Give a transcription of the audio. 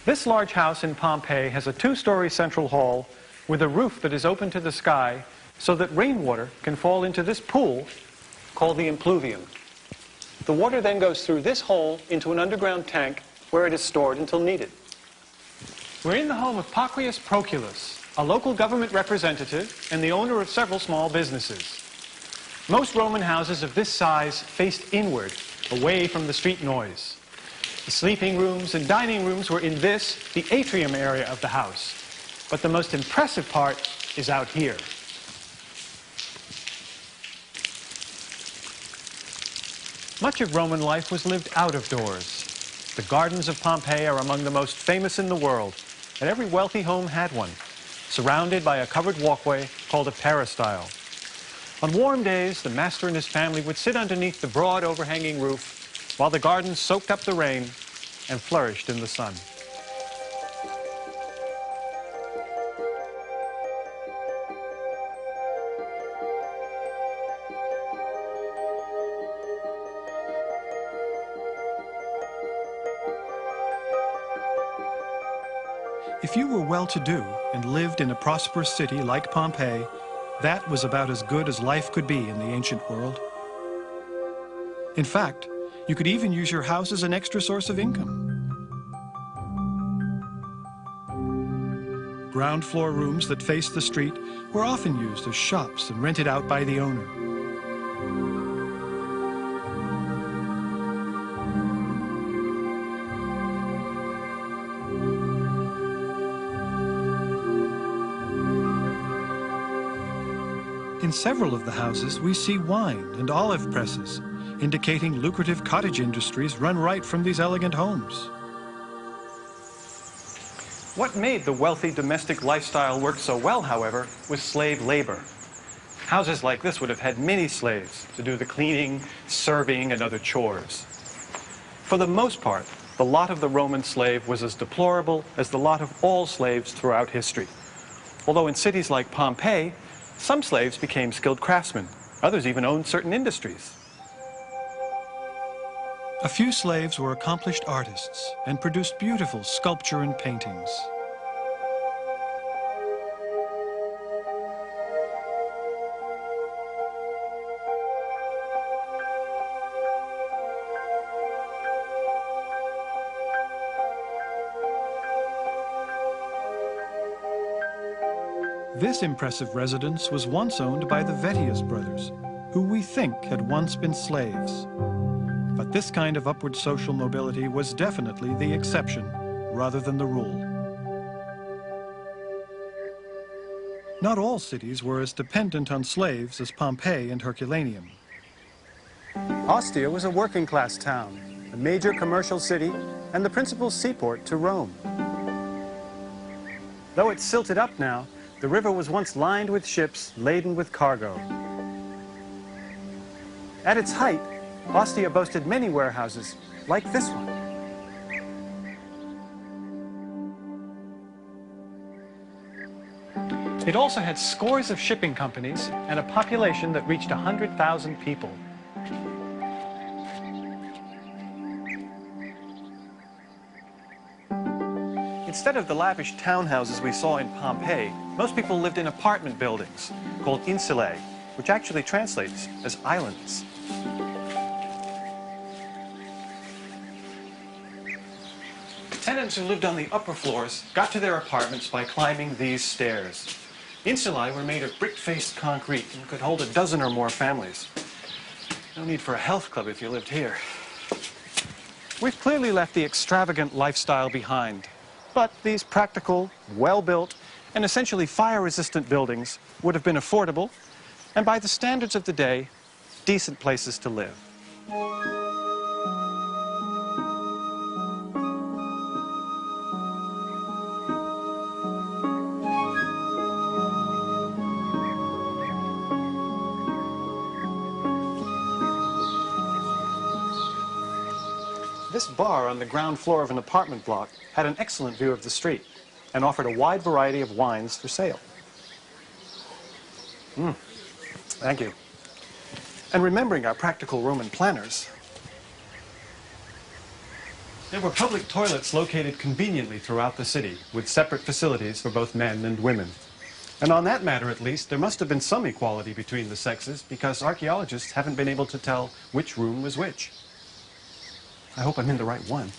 This large house in Pompeii has a two-story central hall with a roof that is open to the sky so that rainwater can fall into this pool called the impluvium. The water then goes through this hole into an underground tank where it is stored until needed. We're in the home of Paquius Proculus, a local government representative and the owner of several small businesses. Most Roman houses of this size faced inward, away from the street noise. The sleeping rooms and dining rooms were in this, the atrium area of the house. But the most impressive part is out here. Much of Roman life was lived out of doors. The gardens of Pompeii are among the most famous in the world, and every wealthy home had one, surrounded by a covered walkway called a peristyle. On warm days, the master and his family would sit underneath the broad overhanging roof while the gardens soaked up the rain and flourished in the sun. If you were well-to-do and lived in a prosperous city like Pompeii, that was about as good as life could be in the ancient world. In fact, you could even use your house as an extra source of income. Ground floor rooms that faced the street were often used as shops and rented out by the owner. In several of the houses, we see wine and olive presses, indicating lucrative cottage industries run right from these elegant homes. What made the wealthy domestic lifestyle work so well, however, was slave labor. Houses like this would have had many slaves to do the cleaning, serving, and other chores. For the most part, the lot of the Roman slave was as deplorable as the lot of all slaves throughout history. Although in cities like Pompeii, some slaves became skilled craftsmen. Others even owned certain industries. A few slaves were accomplished artists and produced beautiful sculpture and paintings. This impressive residence was once owned by the Vettius brothers, who we think had once been slaves. But this kind of upward social mobility was definitely the exception rather than the rule. Not all cities were as dependent on slaves as Pompeii and Herculaneum. Ostia was a working-class town, a major commercial city, and the principal seaport to Rome. Though it's silted up now, the river was once lined with ships laden with cargo. At its height, Ostia boasted many warehouses, like this one. It also had scores of shipping companies and a population that reached 100,000 people. Instead of the lavish townhouses we saw in Pompeii, most people lived in apartment buildings called Insulae, which actually translates as islands. Tenants who lived on the upper floors got to their apartments by climbing these stairs. Insulae were made of brick-faced concrete and could hold a dozen or more families. No need for a health club if you lived here. We've clearly left the extravagant lifestyle behind. But these practical, well-built, and essentially fire-resistant buildings would have been affordable, and by the standards of the day, decent places to live. This bar on the ground floor of an apartment block had an excellent view of the street and offered a wide variety of wines for sale. Thank you. And remembering our practical Roman planners, There were public toilets located conveniently throughout the city, with separate facilities for both men and women. And on that matter, at least, there must have been some equality between the sexes, because archaeologists haven't been able to tell which room was which. I hope I'm in the right one.